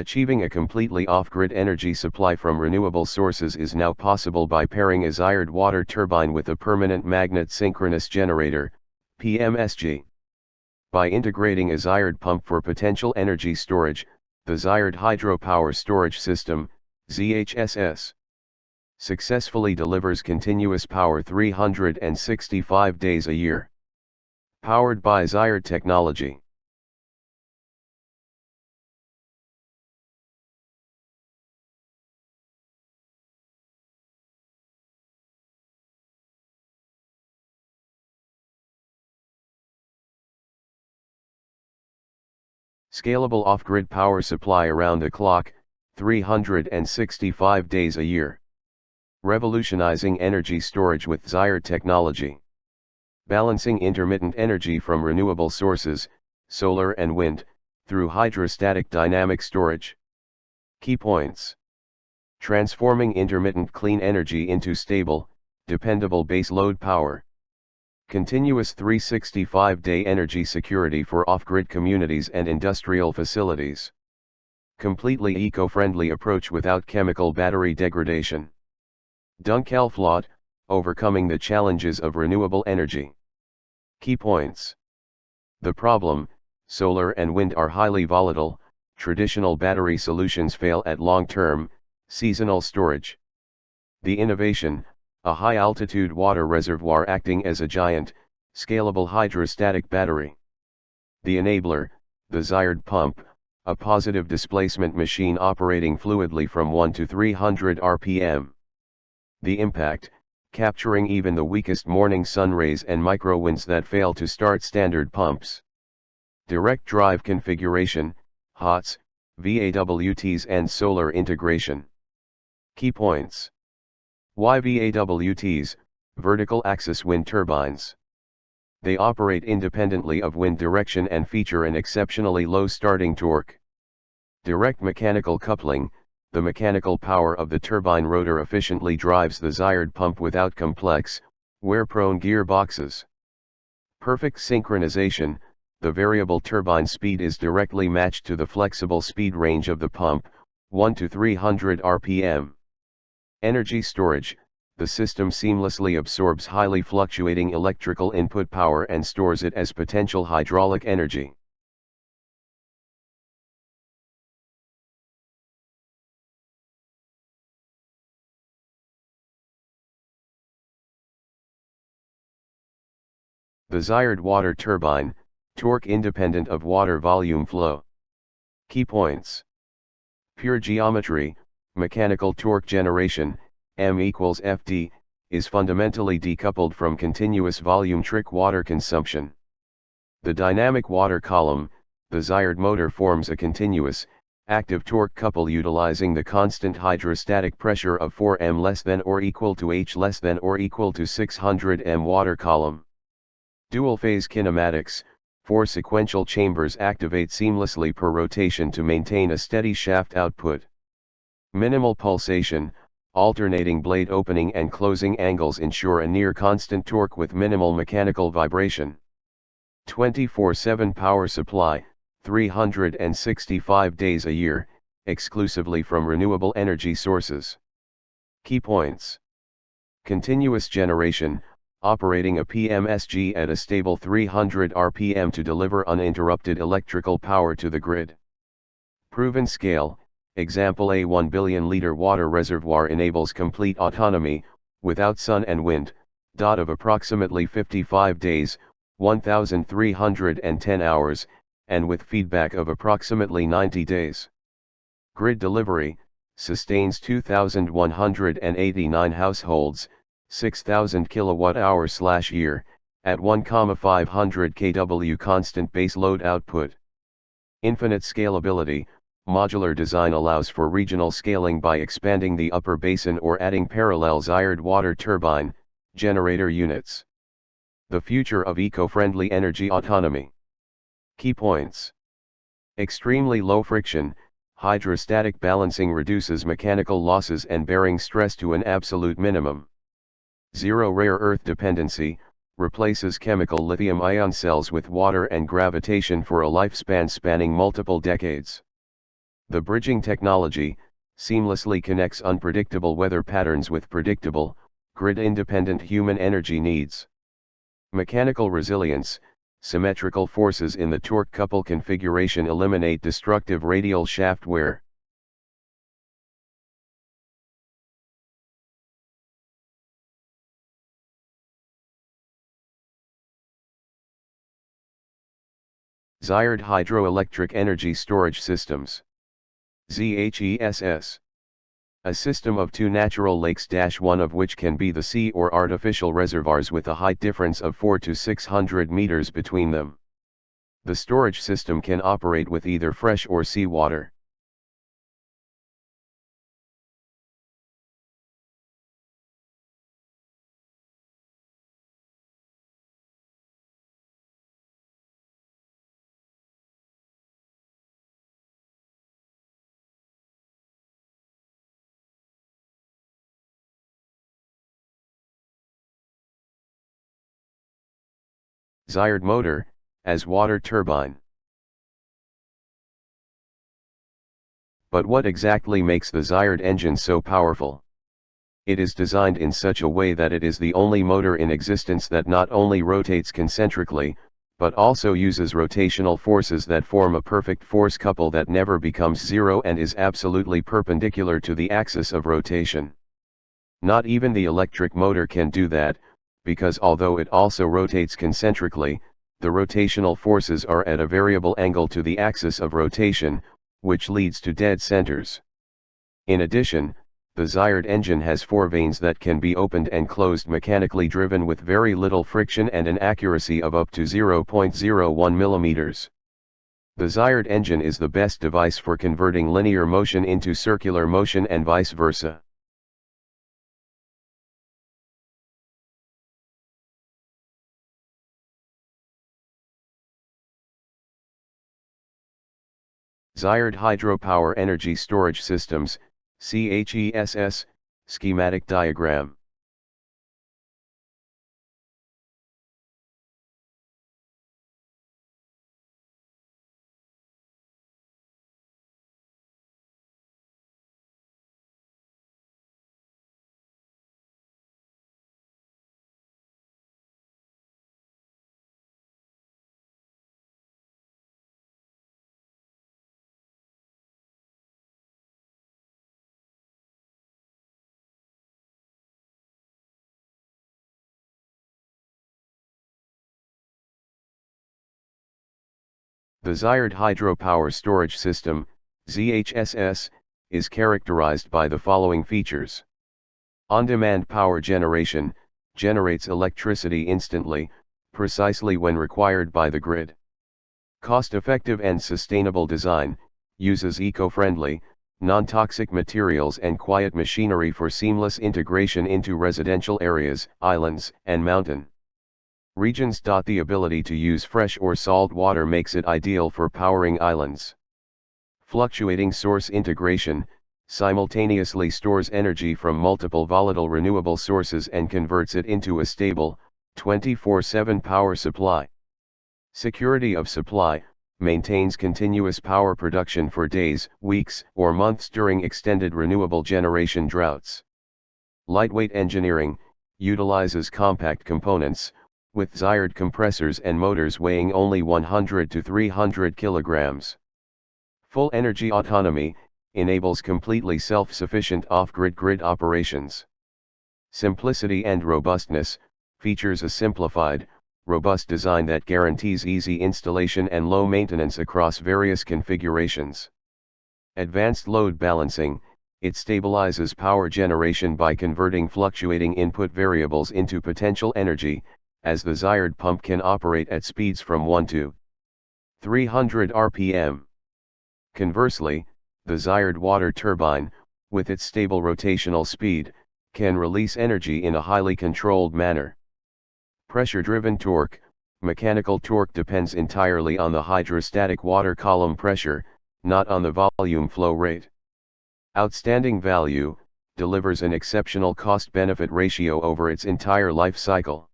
Achieving a completely off-grid energy supply from renewable sources is now possible by pairing a Zired water turbine with a permanent magnet synchronous generator, PMSG. By integrating a Zired pump for potential energy storage, the Zired Hydropower storage system, ZHSS, successfully delivers continuous power 365 days a year. Powered by Zired technology. Scalable off-grid power supply around the clock, 365 days a year. Revolutionizing energy storage with Zired technology. Balancing intermittent energy from renewable sources, solar and wind, through hydrostatic dynamic storage. Key points. Transforming intermittent clean energy into stable, dependable base load power. Continuous 365-day energy security for off-grid communities and industrial facilities. Completely eco-friendly approach without chemical battery degradation. Dunkelflaut, overcoming the challenges of renewable energy. Key points. The problem: solar and wind are highly volatile, traditional battery solutions fail at long-term, seasonal storage. The innovation: a high-altitude water reservoir acting as a giant, scalable hydrostatic battery. The enabler: the Zired pump, a positive displacement machine operating fluidly from 1 to 300 RPM. The impact: capturing even the weakest morning sun rays and microwinds that fail to start standard pumps. Direct drive configuration, HOTS, VAWTs and solar integration. Key points. Why VAWTs, vertical axis wind turbines? They operate independently of wind direction and feature an exceptionally low starting torque. Direct mechanical coupling: the mechanical power of the turbine rotor efficiently drives the Zired pump without complex, wear-prone gearboxes. Perfect synchronization: the variable turbine speed is directly matched to the flexible speed range of the pump, 1 to 300 RPM. Energy storage: the system seamlessly absorbs highly fluctuating electrical input power and stores it as potential hydraulic energy. The Zired water turbine, torque independent of water volume flow. Key points. Pure geometry: mechanical torque generation, M equals Fd, is fundamentally decoupled from continuous volumetric water consumption. The dynamic water column: the Zired motor forms a continuous, active torque couple utilizing the constant hydrostatic pressure of 4m less than or equal to H less than or equal to 600 m water column. Dual phase kinematics: 4 sequential chambers activate seamlessly per rotation to maintain a steady shaft output. Minimal pulsation: alternating blade opening and closing angles ensure a near constant torque with minimal mechanical vibration. 24/7 power supply, 365 days a year, exclusively from renewable energy sources. Key points. Continuous generation: operating a PMSG at a stable 300 RPM to deliver uninterrupted electrical power to the grid. Proven scale: example, a 1 billion liter water reservoir enables complete autonomy, without sun and wind, of approximately 55 days, 1,310 hours, and with feedback of approximately 90 days. Grid delivery: sustains 2,189 households, 6,000 kilowatt-hours/year, at 1,500 kW constant base load output. Infinite scalability: modular design allows for regional scaling by expanding the upper basin or adding parallel Zired water turbine, generator units. The future of eco-friendly energy autonomy. Key points. Extremely low friction: hydrostatic balancing reduces mechanical losses and bearing stress to an absolute minimum. Zero rare earth dependency: replaces chemical lithium-ion cells with water and gravitation for a lifespan spanning multiple decades. The bridging technology seamlessly connects unpredictable weather patterns with predictable, grid-independent human energy needs. Mechanical resilience, symmetrical forces in the torque couple configuration eliminate destructive radial shaft wear. Zired Hydroelectric Energy Storage Systems. ZHSS. A system of two natural lakes, one of which can be the sea or artificial reservoirs with a height difference of 400 to 600 meters between them. The storage system can operate with either fresh or seawater. Zired motor, as water turbine. But what exactly makes the Zired engine so powerful? It is designed in such a way that it is the only motor in existence that not only rotates concentrically, but also uses rotational forces that form a perfect force couple that never becomes zero and is absolutely perpendicular to the axis of rotation. Not even the electric motor can do that, because although it also rotates concentrically, the rotational forces are at a variable angle to the axis of rotation, which leads to dead centers. In addition, the Zired engine has 4 vanes that can be opened and closed mechanically, driven with very little friction and an accuracy of up to 0.01 millimeters. The Zired engine is the best device for converting linear motion into circular motion and vice versa. Zired Hydropower Energy Storage Systems, ZHSS, schematic diagram. The Zired Hydropower Storage System, ZHSS, is characterized by the following features. On-demand power generation, generates electricity instantly, precisely when required by the grid. Cost-effective and sustainable design, uses eco-friendly, non-toxic materials and quiet machinery for seamless integration into residential areas, islands, and mountain regions. The ability to use fresh or salt water makes it ideal for powering islands. Fluctuating source integration, simultaneously stores energy from multiple volatile renewable sources and converts it into a stable, 24/7 power supply. Security of supply, maintains continuous power production for days, weeks, or months during extended renewable generation droughts. Lightweight engineering, utilizes compact components, with Zired compressors and motors weighing only 100 to 300 kilograms. Full energy autonomy, enables completely self-sufficient off-grid grid operations. Simplicity and robustness, features a simplified, robust design that guarantees easy installation and low maintenance across various configurations. Advanced load balancing, it stabilizes power generation by converting fluctuating input variables into potential energy, as the Zired pump can operate at speeds from 1 to 300 rpm. Conversely, the Zired water turbine, with its stable rotational speed, can release energy in a highly controlled manner. Pressure-driven torque, mechanical torque depends entirely on the hydrostatic water column pressure, not on the volume flow rate. Outstanding value, delivers an exceptional cost-benefit ratio over its entire life cycle.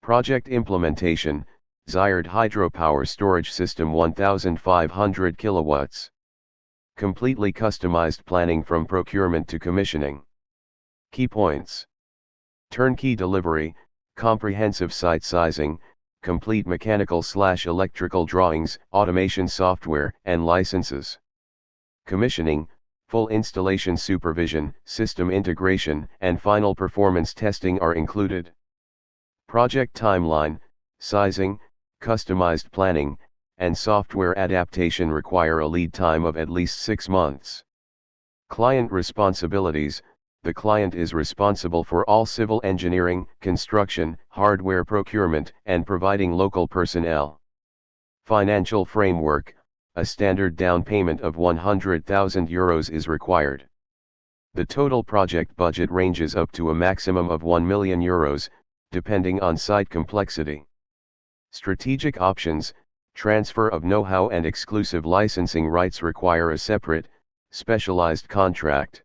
Project implementation, Zired Hydropower Storage System 1500 kilowatts. Completely customized planning from procurement to commissioning. Key points: turnkey delivery, comprehensive site sizing, complete mechanical/electrical drawings, automation software and licenses. Commissioning, full installation supervision, system integration, and final performance testing are included. Project timeline, sizing, customized planning, and software adaptation require a lead time of at least 6 months. Client responsibilities: the client is responsible for all civil engineering, construction, hardware procurement, and providing local personnel. Financial framework: a standard down payment of €100,000 is required. The total project budget ranges up to a maximum of €1 million, depending on site complexity. Strategic options: transfer of know-how and exclusive licensing rights require a separate, specialized contract.